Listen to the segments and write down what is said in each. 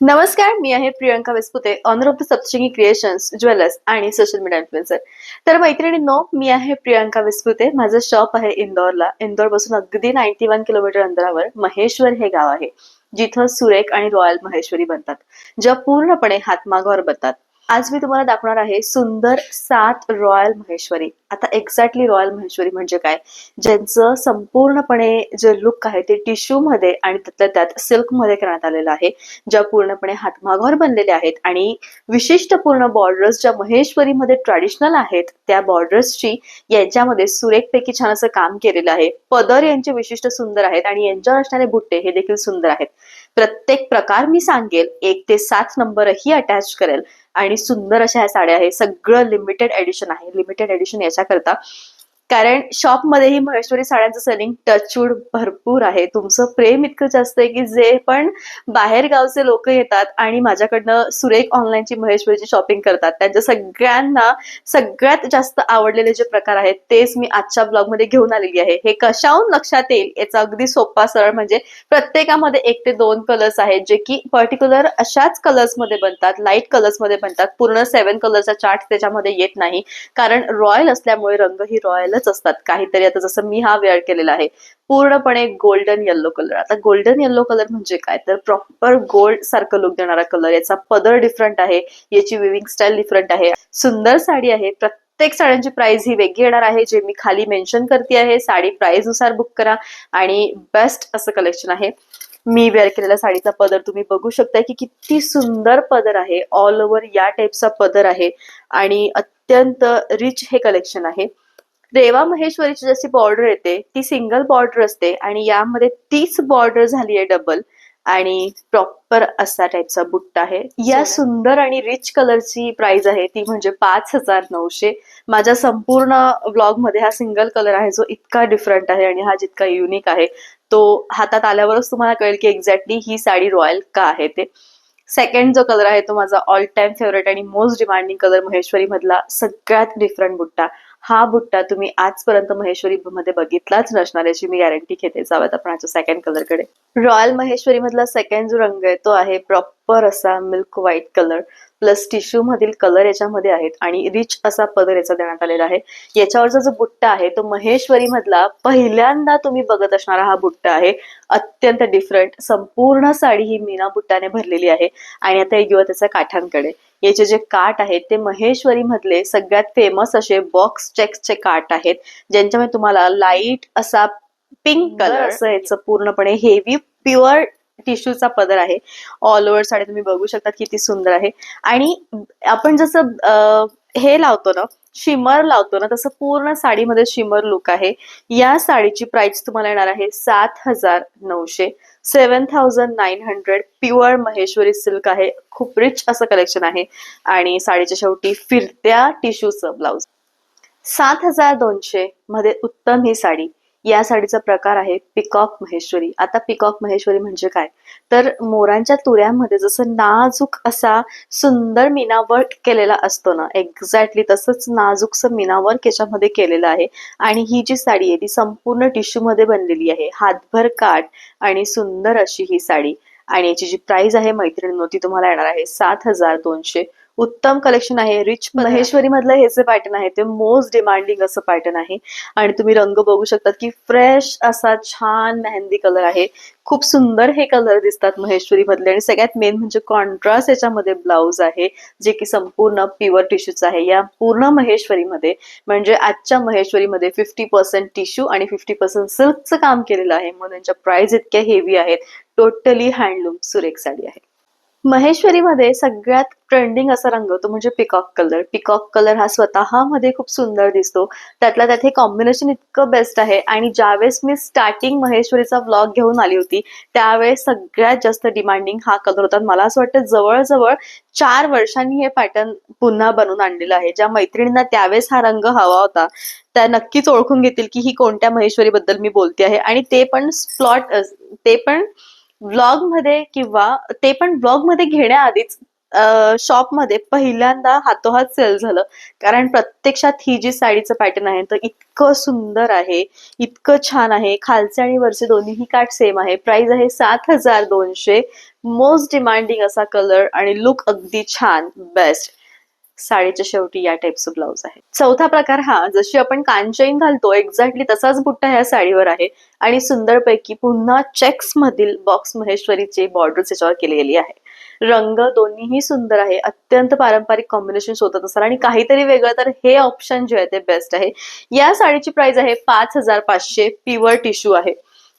नमस्कार, मी आहे Priyanka Vispute, owner of the Saptashrungi creations, jewellers आणि सोशल मीडिया इन्फ्लुएन्सर. तर मैत्रिणींनो, मी आहे प्रियंका विस्पुते. माझं शॉप आहे इंदोरला. इंदोरपासून अगदी 91 किलोमीटर अंतरावर महेश्वर हे गाव आहे, जिथं सुरेख आणि रॉयल महेश्वरी बनतात, ज्या पूर्णपणे हातमागावर बनतात. आज मी तुम्हाला दाखवणार आहे सुंदर 7 रॉयल महेश्वरी. आता एक्झॅक्टली रॉयल महेश्वरी म्हणजे काय, ज्यांचं संपूर्णपणे जे लुक आहे ते टिश्यू मध्ये आणि त्यातल्या त्यात सिल्क मध्ये करण्यात आलेलं आहे, ज्या पूर्णपणे हातमागावर बनलेल्या आहेत आणि विशिष्ट पूर्ण बॉर्डर्स ज्या महेश्वरीमध्ये ट्रॅडिशनल आहेत त्या बॉर्डर्सची यांच्यामध्ये सुरेखपैकी छान असं काम केलेलं आहे. पदर यांचे विशिष्ट सुंदर आहेत आणि यांच्यावर असणारे बुट्टे हे देखील सुंदर आहेत. प्रत्येक प्रकार मी सांगेल, 1 ते 7 नंबरही अटॅच करेल आणि सुंदर अशा ह्या साड्या आहे. सगळं लिमिटेड एडिशन आहे. लिमिटेड एडिशन याच्या करता कारण शॉपमध्येही महेश्वरी साड्यांचं सेलिंग टचवूड भरपूर आहे. तुमचं प्रेम इतकं जास्त आहे की जे पण बाहेर गावचे लोक येतात आणि माझ्याकडनं सुरेख ऑनलाईनची महेश्वरीची शॉपिंग करतात, त्यांच्या सगळ्यांना सगळ्यात जास्त आवडलेले जे प्रकार आहेत तेच मी आजच्या ब्लॉग मध्ये घेऊन आलेली आहे. हे कशाहून लक्षात येईल याचा अगदी सोपा सरळ म्हणजे प्रत्येकामध्ये 1 ते 2 कलर्स आहेत, जे की पर्टिक्युलर अशाच कलर्स मध्ये बनतात, लाईट कलर्स मध्ये बनतात. पूर्ण 7 कलरचा चार्ट त्याच्यामध्ये येत नाही, कारण रॉयल असल्यामुळे रंग ही रॉयलच असतात काहीतरी. आता जसं मी हा वेअर केलेला आहे पूर्णपणे गोल्डन येल्लो कलर. आता गोल्डन येल्लो कलर म्हणजे काय, तर प्रॉपर गोल्ड सारखं लुक देणारा कलर. याचा पदर डिफरंट आहे, याची विविंग स्टाईल डिफरंट आहे. सुंदर साडी आहे. प्रत्येक साड्यांची प्राइस ही वेगळी येणार आहे, जे मी खाली मेन्शन करते आहे. साडी प्राइस नुसार बुक करा आणि बेस्ट असं कलेक्शन आहे. मी वेअर केलेल्या साडीचा पदर तुम्ही बघू शकता की किती सुंदर पदर आहे. ऑल ओव्हर या टाईपचा पदर आहे आणि अत्यंत रिच हे कलेक्शन आहे. रेवा महेश्वरीची जशी बॉर्डर येते ती सिंगल बॉर्डर असते आणि यामध्ये तीच बॉर्डर झाली आहे डबल आणि प्रॉपर असा टाईपचा बुट्टा आहे. या सुंदर आणि रिच कलरची प्राइस आहे ती म्हणजे 5,900. माझ्या संपूर्ण व्लॉग मध्ये हा सिंगल कलर आहे जो इतका डिफरंट आहे आणि हा जितका युनिक आहे तो हातात आल्यावरच तुम्हाला कळेल की एक्झॅक्टली ही साडी रॉयल का आहे ते. सेकंड जो कलर आहे तो माझा ऑल टाइम फेवरेट आणि मोस्ट डिमांडिंग कलर महेश्वरी मधला सगळ्यात डिफरंट बुट्टा. हा बुट्टा तुम्ही आजपर्यंत महेश्वरी मध्ये बघितलाच नसणार याची मी गॅरंटी घेते. जाऊयात आपण याच्या सेकंड कलर कडे. रॉयल महेश्वरी मधला सेकंड जो रंग आहे तो आहे प्रॉपर असा milk white colour plus tissue मधील कलर याच्यामध्ये आहेत आणि रिच असा पदर याचा देण्यात आलेला आहे. याच्यावरचा जो बुट्टा आहे तो महेश्वरी मधला पहिल्यांदा तुम्ही बघत असणारा हा बुट्टा आहे. अत्यंत डिफरंट. संपूर्ण साडी ही मीना बुट्टाने भरलेली आहे आणि आता एक त्याच्या काठांकडे. याचे जे काठ आहेत ते महेश्वरी मधले सगळ्यात फेमस असे बॉक्स चेक्सचे काठ आहेत, ज्यांच्यामध्ये तुम्हाला लाईट असा पिंक कलर असं याचं पूर्णपणे हेवी प्युअर टिश्यूचा पदर आहे. ऑल ओव्हर साडी तुम्ही बघू शकता किती सुंदर आहे. आणि आपण जसं हे लावतो ना, शिमर लावतो ना, तसं पूर्ण साडीमध्ये शिमर लुक आहे. या साडीची प्राइस तुम्हाला येणार आहे 7,900. 7,900. प्युअर महेश्वरी सिल्क आहे. खूप रिच असं कलेक्शन आहे आणि साडीच्या शेवटी फिरत्या टिश्यूचं ब्लाउज. 7,200 मध्ये उत्तम ही साडी. या साडीचा प्रकार आहे पिकॉक महेश्वरी. आता पिकॉक महेश्वरी म्हणजे काय, तर मोरांच्या तुऱ्यामध्ये जसं नाजूक असा सुंदर मीना वर्क केलेला असतो ना, एक्झॅक्टली तसंच नाजूकसं मीना वर्क याच्यामध्ये केलेलं आहे. आणि ही जी साडी आहे ती संपूर्ण टिश्यू मध्ये बनलेली आहे. हातभर काठ आणि सुंदर अशी ही साडी. आणि याची जी प्राइस आहे मैत्रिणींनो ती तुम्हाला येणार आहे 7,200. उत्तम कलेक्शन आहे. रिच महेश्वरी मधलं हे जे पॅटर्न आहे ते मोस्ट डिमांडिंग असं पॅटर्न आहे आणि तुम्ही रंग बघू शकता की फ्रेश असा छान मेहंदी कलर आहे. खूप सुंदर हे कलर दिसतात महेश्वरी मधले आणि सगळ्यात मेन म्हणजे कॉन्ट्रास्ट याच्यामध्ये ब्लाउज आहे, जे की संपूर्ण प्युअर टिश्यूचं आहे. या पूर्ण महेश्वरीमध्ये म्हणजे आजच्या महेश्वरीमध्ये 50% टिश्यू आणि 50% सिल्कचं काम केलेलं आहे, म्हणून यांच्या प्राइस इतक्या हेवी आहेत. टोटली हँडलूम सुरेख साडी आहे. महेश्वरीमध्ये सगळ्यात ट्रेंडिंग असा रंग तो म्हणजे पिकॉक कलर. पिकॉक कलर हा स्वतःमध्ये खूप सुंदर दिसतो. त्यातल्या त्यात हे कॉम्बिनेशन इतकं बेस्ट आहे. आणि ज्यावेळेस मी स्टार्टिंग महेश्वरीचा व्लॉग घेऊन आली होती त्यावेळेस सगळ्यात जास्त डिमांडिंग हा कलर होता. मला असं वाटतं जवळजवळ 4 वर्षांनी हे पॅटर्न पुन्हा बनवून आणलेलं आहे. ज्या मैत्रिणींना त्यावेळेस हा रंग हवा होता त्या नक्कीच ओळखून घेतील की ही कोणत्या महेश्वरी बद्दल मी बोलते आहे. आणि ते पण व्लॉग मध्ये किंवा ते पण व्लॉग मध्ये घेण्याआधीच शॉप मध्ये पहिल्यांदा हातोहात सेल झालं. कारण प्रत्यक्षात ही जी साडीचं पॅटर्न आहे तर इतकं सुंदर आहे, इतकं छान आहे. खालचे आणि वरचे दोन्हीही काठ सेम आहे. प्राइस आहे 7,200. मोस्ट डिमांडिंग असा कलर आणि लुक अगदी छान बेस्ट. साडीच्या शेवटी या टाईपचं ब्लाउज आहे. चौथा प्रकार हा जशी आपण कांचैन घालतो एक्झॅक्टली तसाच बुट्टा ह्या साडीवर आहे आणि सुंदरपैकी पुन्हा चेक्स मधील बॉक्स महेश्वरीची बॉर्डर त्याच्यावर केली गेली आहे. रंग दोन्हीही सुंदर आहे. अत्यंत पारंपरिक कॉम्बिनेशन शोधत असाल आणि काहीतरी वेगळं तर हे ऑप्शन जे आहे ते बेस्ट आहे. या साडीची प्राइस आहे 5,500. प्युअर टिश्यू आहे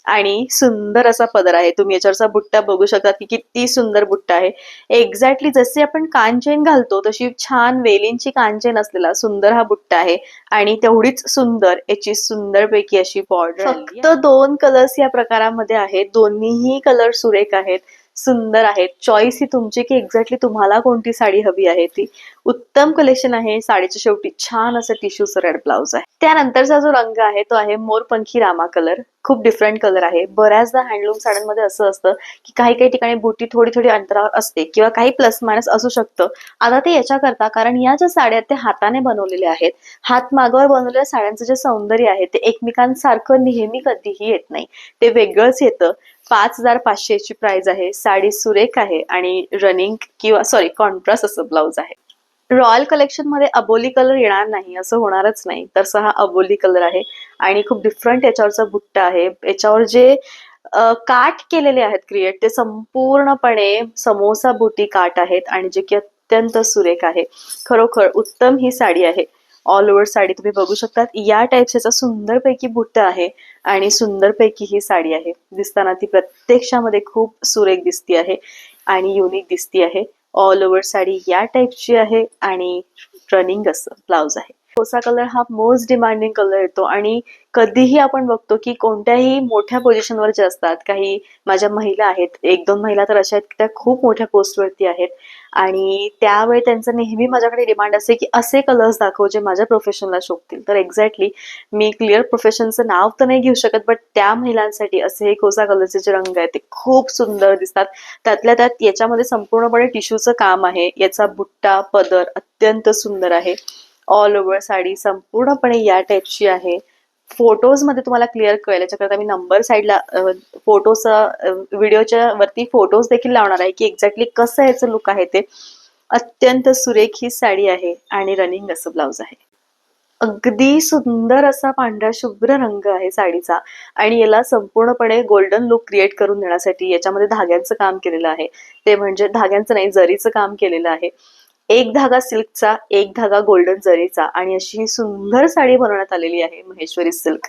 आणि सुंदर असा पदर आहे. तुम्ही याच्यावरचा बुट्टा बघू शकता की किती सुंदर बुट्टा आहे. एक्झॅक्टली जसे आपण कांचेन घालतो तशी छान वेलींची कांचेन असलेला सुंदर हा बुट्टा आहे आणि तेवढीच सुंदर याची सुंदरपैकी अशी बॉर्डर. फक्त 2 कलर्स या प्रकारामध्ये आहेत. दोन्हीही कलर सुरेख आहेत, सुंदर आहेत. चॉईस ही तुमची की एक्झॅक्टली तुम्हाला कोणती साडी हवी आहे ती. उत्तम कलेक्शन आहे. साडीच्या शेवटी छान असं टिश्यूचं रेड ब्लाउज आहे. त्यानंतरचा जो रंग आहे तो आहे मोरपंखी रामा कलर. खूप डिफरंट कलर आहे. बऱ्याचदा हँडलूम साड्यांमध्ये असं असतं की काही काही ठिकाणी बुटी थोडी थोडी अंतरावर असते किंवा काही प्लस मायनस असू शकतं. आता ते याच्याकरता कारण या ज्या साड्या ते हाताने बनवलेल्या आहेत, हातमागावर बनवलेल्या साड्यांचं जे सौंदर्य आहे ते एकमेकांसारखं नेहमी कधीही येत नाही. ते वेगळंच येतं. 5,500 ची प्राइस आहे. साडी सुरेख आहे आणि रनिंग किंवा सॉरी कॉन्ट्रास्ट असं ब्लाउज आहे. रॉयल कलेक्शन मध्ये अबोली कलर येणार नाही असं होणारच नाही. तसा हा अबोली कलर आहे आणि खूप डिफरंट याच्यावरचा बुट्टा आहे. याच्यावर जे काठ केलेले आहेत क्रिएट ते संपूर्णपणे समोसा बुटी काठ आहेत आणि जे की अत्यंत सुरेख आहे. खरोखर उत्तम ही साडी आहे. ऑल ओव्हर साडी तुम्ही बघू शकता. या टाईपचा सुंदरपैकी बुट्टा आहे आणि सुंदरपैकी ही साडी आहे. दिसताना ती प्रत्यक्षामध्ये खूप सुरेख दिसती आहे आणि युनिक दिसती आहे. ऑल ओव्हर साडी या टाईपची आहे आणि रनिंग असं ब्लाउज आहे. कोसा कलर हा मोस्ट डिमांडिंग कलर येतो आणि कधीही आपण बघतो की कोणत्याही मोठ्या पोझिशनवर जे असतात, काही माझ्या महिला आहेत, 1-2 महिला तर अशा आहेत की त्या खूप मोठ्या पोस्टवरती आहेत आणि त्यावेळी त्यांचं नेहमी माझ्याकडे डिमांड असते की असे कलर्स दाखव जे माझ्या प्रोफेशनला शोभतील. तर एक्झॅक्टली मी क्लिअर प्रोफेशनचं नाव तर नाही घेऊ शकत, बट त्या महिलांसाठी असे हे कोसा कलरचे जे रंग आहेत ते खूप सुंदर दिसतात. त्यातल्या त्यात याच्यामध्ये संपूर्णपणे टिश्यूचं काम आहे. याचा बुट्टा पदर अत्यंत सुंदर आहे. ऑल ओव्हर साडी संपूर्णपणे या टाईपची आहे. फोटोज मध्ये तुम्हाला क्लिअर कळेल. याच्याकरता मी नंबर साईडला फोटोचा व्हिडिओच्या वरती फोटोज देखील लावणार आहे की एक्झॅक्टली कसं याचं लुक आहे ते. अत्यंत सुरेख ही साडी आहे आणि रनिंग असं ब्लाउज आहे. अगदी सुंदर असा पांढरा शुभ्र रंग आहे साडीचा आणि याला संपूर्णपणे गोल्डन लुक क्रिएट करून देण्यासाठी याच्यामध्ये धाग्यांचं काम केलेलं आहे. ते म्हणजे धाग्यांचं नाही, जरीचं काम केलेलं आहे. एक धागा सिल्कचा, एक धागा गोल्डन जरीचा आणि अशी ही सुंदर साडी बनवण्यात आलेली आहे महेश्वरी सिल्क.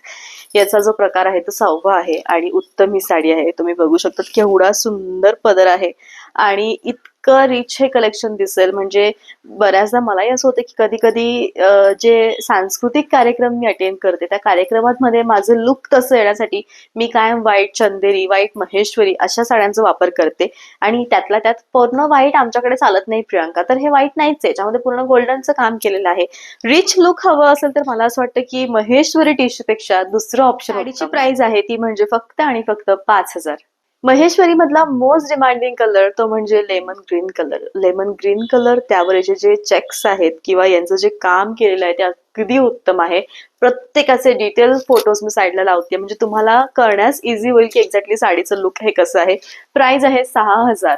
याचा जो प्रकार आहे तो 6वा आहे आणि उत्तम ही साडी आहे. तुम्ही बघू शकता केवढा सुंदर पदर आहे आणि इतकं रिच हे कलेक्शन दिसेल. म्हणजे बऱ्याचदा मलाही असं होतं की कधी कधी जे सांस्कृतिक कार्यक्रम मी अटेंड करते त्या कार्यक्रमांमध्ये माझं लुक तसं येण्यासाठी मी कायम व्हाईट चंदेरी, व्हाईट महेश्वरी अशा साड्यांचा वापर करते आणि त्यातल्या त्यात पूर्ण व्हाईट आमच्याकडे चालत नाही प्रियांका, तर हे व्हाईट नाहीच आहे. याच्यामध्ये पूर्ण गोल्डनचं काम केलेलं आहे. रिच लुक हवं असेल तर मला असं वाटतं की महेश्वरी टिश्यू पेक्षा दुसरं ऑप्शन. साडीची प्राइस आहे ती म्हणजे फक्त आणि फक्त 5,000. महेश्वरी मधला मोस्ट डिमांडिंग कलर तो म्हणजे lemon green colour. Lemon green colour त्यावर याचे जे चेक्स आहेत किंवा यांचं जे काम केलेलं आहे ते अगदी उत्तम आहे. प्रत्येकाचे डिटेल फोटोज मी साईडला लावते म्हणजे तुम्हाला कळण्यास इझी होईल की एक्झॅक्टली साडीचं लुक हे कसं आहे. प्राइस आहे 6,000.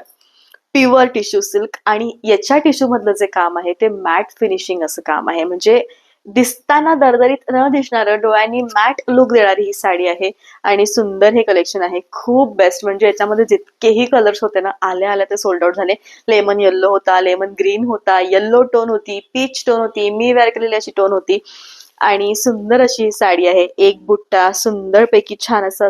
प्युअर टिश्यू सिल्क आणि याच्या टिश्यू मधलं जे काम आहे ते मॅट फिनिशिंग असं काम आहे. म्हणजे दिसताना दरदरीत न दिसणारं डोळ्यांनी मॅट लुक देणारी ही साडी आहे आणि सुंदर हे कलेक्शन आहे. खूप बेस्ट. म्हणजे याच्यामध्ये जितकेही कलर्स होते ना आल्या आल्या ते सोल्ड आउट झाले. लेमन येल्लो होता, लेमन ग्रीन होता, येल्लो टोन होती, पीच टोन होती, मी वेअर केलेली अशी टोन होती आणि सुंदर अशी ही साडी आहे. एक बुट्टा सुंदरपैकी छान असा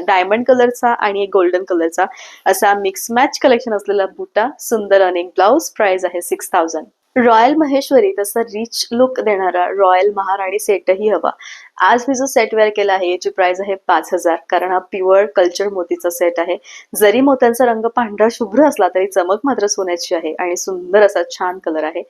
डायमंड कलरचा आणि एक गोल्डन कलरचा असा मिक्स मॅच कलेक्शन असलेला बुट्टा, सुंदर अनेक ब्लाउज. प्राइस आहे 6,000. रॉयल महेश्वरी तसा रिच लुक देणारा रॉयल महाराणी सेटही हवा. आज मी जो सेट वेअर केला आहे याची प्राइस आहे 5,000. कारण हा प्युअर कल्चर मोतीचा सेट आहे. जरी मोत्यांचा रंग पांढरा शुभ्र असला तरी चमक मात्र सोन्याची आहे आणि सुंदर असा छान कलर आहे.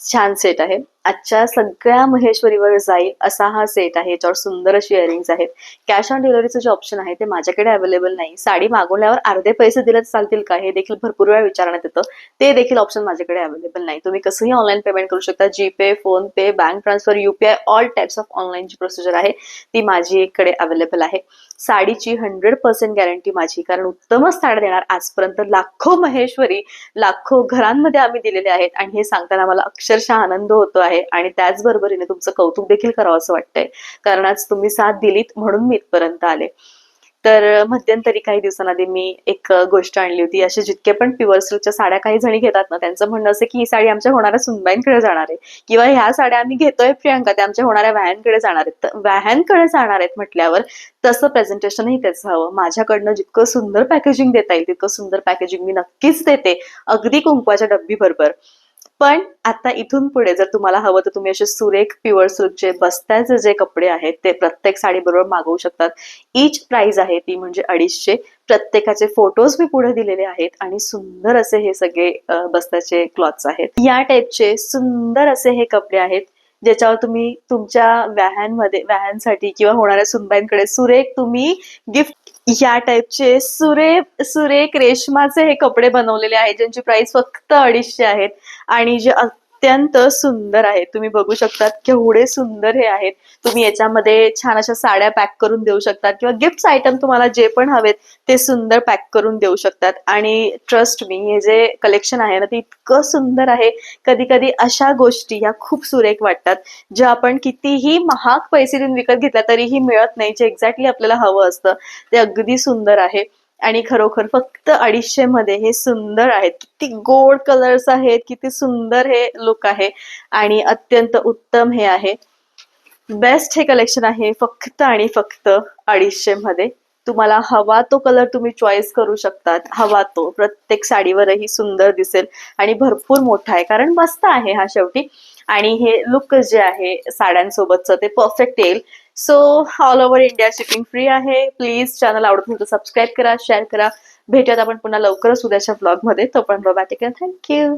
छान सेट आहे. आजच्या सगळ्या महेश्वरीवर जाईल असा हा सेट आहे. याच्यावर सुंदर अशी इयरिंग्स आहेत. कॅश ऑन डिलिव्हरीचं जे ऑप्शन आहे ते माझ्याकडे अवेलेबल नाही. साडी मागवल्यावर अर्धे पैसे दिले चालतील का हे देखील भरपूर वेळा विचारण्यात येतं. ते देखील ऑप्शन माझ्याकडे अवेलेबल नाही. तुम्ही कसंही ऑनलाईन पेमेंट करू शकता. GPay, PhonePe, bank transfer, UPI all types of ऑनलाईनची प्रोसिजर आहे ती माझ्याकडे अवेलेबल आहे. साडीची 100% गॅरंटी माझी, कारण उत्तमच साड्या देणार. आजपर्यंत लाखो महेश्वरी, लाखो घरांमध्ये आम्ही दिलेले आहेत आणि हे सांगताना मला अक्षरशः आनंद होतो आहे आणि त्याचबरोबरीने तुमचं कौतुक देखील करावं असं वाटतंय, कारण आज तुम्ही साथ दिलीत म्हणून मी इथपर्यंत आले. तर मध्यंतरी काही दिवसांआधी मी एक गोष्ट आणली होती. असे जितके पण प्युअर सिल्कच्या साड्या काही जणी घेतात ना, त्यांचं म्हणणं असं की ही साडी आमच्या होणाऱ्या सुनबाईंकडे जाणार आहे किंवा ह्या साड्या आम्ही घेतोय प्रियांका, त्या आमच्या होणाऱ्या व्याहांकडे जाणार आहेत. तर व्याहांकडे जाणार आहेत म्हटल्यावर तसं प्रेझेंटेशनही त्याचं हवं. माझ्याकडनं जितकं सुंदर पॅकेजिंग देता येईल तितकं सुंदर पॅकेजिंग मी नक्कीच देते, अगदी कुंकवाच्या डब्बी बरोबर. पण आता इथून पुढे जर तुम्हाला हवं तर तुम्ही असे सुरेख प्युअर सिल्कचे बस्त्याचे जे कपडे आहेत ते प्रत्येक साडी बरोबर मागवू शकतात. ईच प्राइस आहे ती म्हणजे 250. प्रत्येकाचे फोटोज मी पुढे दिलेले आहेत आणि सुंदर असे हे सगळे बस्त्याचे क्लॉथ्स आहेत. या टाईपचे सुंदर असे हे कपडे आहेत ज्याच्यावर तुम्ही तुमच्या व्याहांसाठी किंवा होणाऱ्या सुनबाईंकडे सुरेख तुम्ही गिफ्ट, या टाईपचे सुरेख रेशमाचे हे कपडे बनवलेले आहेत ज्यांची प्राइस फक्त 250 आहेत आणि जे अत्यंत सुंदर आहेत. तुम्ही बघू शकतात केवढे सुंदर हे आहेत. तुम्ही याच्यामध्ये छान अशा साड्या पॅक करून देऊ शकतात किंवा गिफ्ट आयटम तुम्हाला जे पण हवेत ते सुंदर पॅक करून देऊ शकतात. आणि ट्रस्ट मी, हे जे कलेक्शन आहे ना ते इतकं सुंदर आहे. कधी कधी अशा गोष्टी ह्या खूप सुरेख वाटतात ज्या आपण कितीही महाग पैसे देऊन विकत घेतल्या तरीही मिळत नाही. जे एक्झॅक्टली आपल्याला हवं असतं ते अगदी सुंदर आहे आणि खरोखर फक्त 250 मध्ये हे सुंदर आहेत. किती गोल्ड कलर्स आहेत, किती सुंदर हे लुक आहे आणि अत्यंत उत्तम हे आहे. बेस्ट हे कलेक्शन आहे फक्त आणि फक्त 250 मध्ये. तुम्हाला हवा तो कलर तुम्ही चॉईस करू शकतात, हवा तो प्रत्येक साडीवरही सुंदर दिसेल आणि भरपूर मोठा आहे कारण बस्ता आहे हा शेवटी. आणि हे लुक जे आहे साड्यांसोबतचं ते परफेक्ट येईल. So all over India shipping free आहे. प्लीज चॅनल आवडत असेल तर सबस्क्राईब करा, शेअर करा. भेटूयात आपण पुन्हा लवकरच उद्याच्या ब्लॉग मध्ये. तोपर्यंत बाय, टेक केअर, थँक्यू.